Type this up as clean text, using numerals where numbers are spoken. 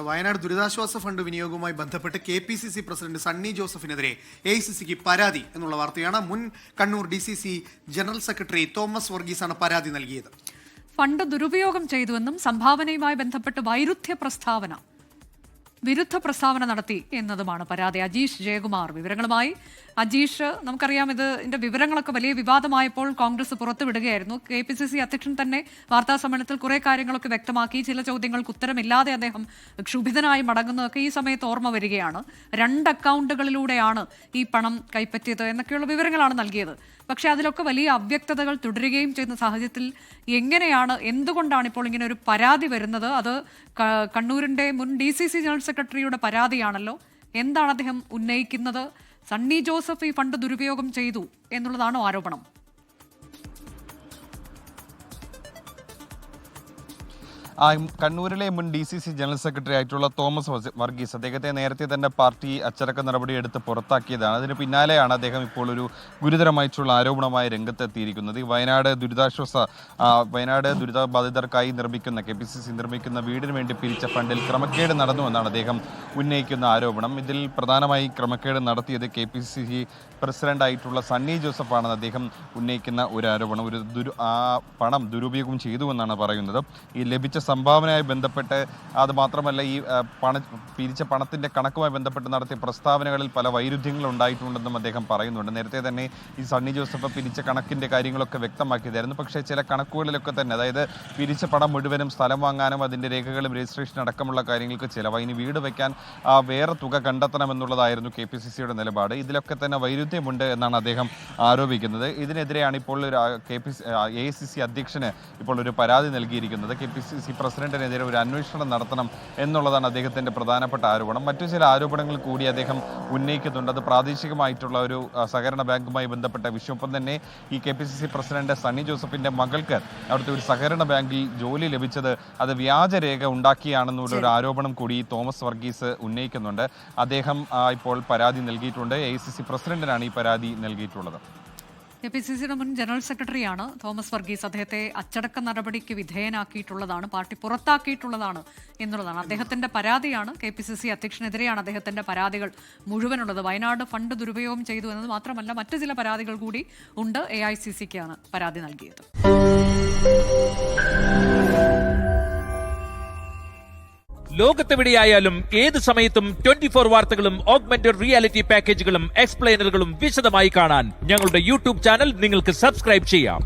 വയനാട് ദുരിതാശ്വാസ ഫണ്ട് വിനിയോഗവുമായി ബന്ധപ്പെട്ട് KPCC പ്രസിഡന്റ് സണ്ണി ജോസഫിനെതിരെ AICCക്ക് പരാതി എന്നുള്ള വാർത്തയാണ്. മുൻ Kannur DCC general secretary Thomas വർഗീസാണ് പരാതി നൽകിയത്. ഫണ്ട് ദുരുപയോഗം ചെയ്തുവെന്നും സംഭാവനയുമായി ബന്ധപ്പെട്ട് വിരുദ്ധ പ്രസ്താവന നടത്തി എന്നതുമാണ് പരാതി. അജീഷ് ജയകുമാർ വിവരങ്ങളുമായി. അജീഷ്, നമുക്കറിയാം ഇതിന്റെ വിവരങ്ങളൊക്കെ വലിയ വിവാദമായപ്പോൾ കോൺഗ്രസ് പുറത്തുവിടുകയായിരുന്നു. KPCC അധ്യക്ഷൻ തന്നെ വാർത്താ സമ്മേളനത്തിൽ കുറെ കാര്യങ്ങളൊക്കെ വ്യക്തമാക്കി. ചില ചോദ്യങ്ങൾക്ക് ഉത്തരമില്ലാതെ അദ്ദേഹം ക്ഷുഭിതനായി മടങ്ങുന്നതൊക്കെ ഈ സമയത്ത് ഓർമ്മ വരികയാണ്. 2 അക്കൗണ്ടുകളിലൂടെയാണ് ഈ പണം കൈപ്പറ്റിയത് എന്നൊക്കെയുള്ള വിവരങ്ങളാണ് നൽകിയത്. പക്ഷെ അതിലൊക്കെ വലിയ അവ്യക്തതകൾ തുടരുകയും ചെയ്യുന്ന സാഹചര്യത്തിൽ എന്തുകൊണ്ടാണ് ഇപ്പോൾ ഇങ്ങനെ ഒരു പരാതി വരുന്നത്? അത് കണ്ണൂരിന്റെ മുൻ DCC ജനറൽ സെക്രട്ടറിയുടെ പരാതിയാണല്ലോ. എന്താണ് അദ്ദേഹം ഉന്നയിക്കുന്നത്? സണ്ണി ജോസഫ് ഈ ഫണ്ട് ദുരുപയോഗം ചെയ്തു എന്നുള്ളതാണോ ആരോപണം? കണ്ണൂരിലെ മുൻ DCC ജനറൽ സെക്രട്ടറി ആയിട്ടുള്ള തോമസ് വർഗീസ്, അദ്ദേഹത്തെ നേരത്തെ തന്നെ പാർട്ടി അച്ചടക്ക നടപടിയെടുത്ത് പുറത്താക്കിയതാണ്. അതിന് പിന്നാലെയാണ് അദ്ദേഹം ഇപ്പോൾ ഒരു ഗുരുതരമായിട്ടുള്ള ആരോപണമായി രംഗത്തെത്തിയിരിക്കുന്നത്. ഈ വയനാട് ദുരിതബാധിതർക്കായി KPCC നിർമ്മിക്കുന്ന വീടിന് വേണ്ടി പിരിച്ച ഫണ്ടിൽ ക്രമക്കേട് നടന്നുവെന്നാണ് അദ്ദേഹം ഉന്നയിക്കുന്ന ആരോപണം. ഇതിൽ പ്രധാനമായി ക്രമക്കേട് നടത്തിയത് KPCC പ്രസിഡന്റ് ആയിട്ടുള്ള സണ്ണി ജോസഫ് ആണെന്ന് അദ്ദേഹം ഉന്നയിക്കുന്ന ഒരു ആരോപണം. ആ പണം ദുരുപയോഗം ചെയ്തുവെന്നാണ് പറയുന്നത്. ഈ ലഭിച്ച സംഭാവനയുമായി ബന്ധപ്പെട്ട്, അത് മാത്രമല്ല ഈ പിരിച്ച പണത്തിന്റെ കണക്കുമായി ബന്ധപ്പെട്ട് നടത്തിയ പ്രസ്താവനകളിൽ പല വൈരുദ്ധ്യങ്ങൾ ഉണ്ടായിട്ടുണ്ടെന്നും അദ്ദേഹം പറയുന്നുണ്ട്. നേരത്തെ തന്നെ ഈ സണ്ണി ജോസഫ് പിരിച്ച കണക്കിന്റെ കാര്യങ്ങളൊക്കെ വ്യക്തമാക്കിയതായിരുന്നു. പക്ഷേ ചില കണക്കുകളിലൊക്കെ തന്നെ, അതായത് പിരിച്ച പണം മുഴുവനും സ്ഥലം വാങ്ങാനും അതിന്റെ രേഖകളും രജിസ്ട്രേഷൻ അടക്കമുള്ള കാര്യങ്ങൾക്ക് ചിലവായി, ഇനി വീട് വയ്ക്കാൻ വേറെ തുക കണ്ടെത്തണമെന്നുള്ളതായിരുന്നു KPCCയുടെ നിലപാട്. ഇതിലൊക്കെ തന്നെ വൈരുദ്ധ്യമുണ്ട് എന്നാണ് അദ്ദേഹം ആരോപിക്കുന്നത്. ഇതിനെതിരെയാണ് ഇപ്പോൾ AICC അധ്യക്ഷന് ഇപ്പോൾ ഒരു പരാതി നൽകിയിരിക്കുന്നത്. KPCC പ്രസിഡന്റിനെതിരെ ഒരു അന്വേഷണം നടത്തണം എന്നുള്ളതാണ് അദ്ദേഹത്തിന്റെ പ്രധാനപ്പെട്ട ആരോപണം. മറ്റു ചില ആരോപണങ്ങൾ കൂടി അദ്ദേഹം ഉന്നയിക്കുന്നുണ്ട്. അത് പ്രാദേശികമായിട്ടുള്ള ഒരു സഹകരണ ബാങ്കുമായി ബന്ധപ്പെട്ട വിഷയം. ഒപ്പം തന്നെ ഈ KPCC പ്രസിഡന്റ് സണ്ണി ജോസഫിന്റെ മകൾക്ക് അവിടുത്തെ ഒരു സഹകരണ ബാങ്കിൽ ജോലി ലഭിച്ചത് അത് വ്യാജരേഖ ഉണ്ടാക്കിയാണെന്നുള്ള ഒരു ആരോപണം കൂടി തോമസ് വർഗീസ് ഉന്നയിക്കുന്നുണ്ട്. അദ്ദേഹം ഇപ്പോൾ പരാതി നൽകിയിട്ടുണ്ട്. AICC പ്രസിഡന്റിനാണ് ഈ പരാതി നൽകിയിട്ടുള്ളത്. KPCCയുടെ മുൻ ജനറൽ സെക്രട്ടറിയാണ് തോമസ് വർഗീസ്. അദ്ദേഹത്തെ അച്ചടക്ക നടപടിക്ക് വിധേയനാക്കിയിട്ടുള്ളതാണ്, പാർട്ടി പുറത്താക്കിയിട്ടുള്ളതാണ് എന്നുള്ളതാണ് അദ്ദേഹത്തിന്റെ പരാതിയാണ്. KPCC അധ്യക്ഷനെതിരെയാണ് അദ്ദേഹത്തിന്റെ പരാതികൾ മുഴുവനുള്ളത്. വയനാട് ഫണ്ട് ദുരുപയോഗം ചെയ്തു എന്നത് മാത്രമല്ല, മറ്റു ചില പരാതികൾ കൂടി ഉണ്ട്. AICCക്കാണ് പരാതി നൽകിയത്. ലോകത്തെവിടെയായാലും ഏത് സമയത്തും 24 വാർത്തകളും ഓഗ്മെന്റഡ് റിയാലിറ്റി പാക്കേജുകളും എക്സ്പ്ലെയിനറുകളും വിശദമായി കാണാൻ ഞങ്ങളുടെ YouTube ചാനൽ നിങ്ങൾക്ക് സബ്സ്ക്രൈബ് ചെയ്യാം.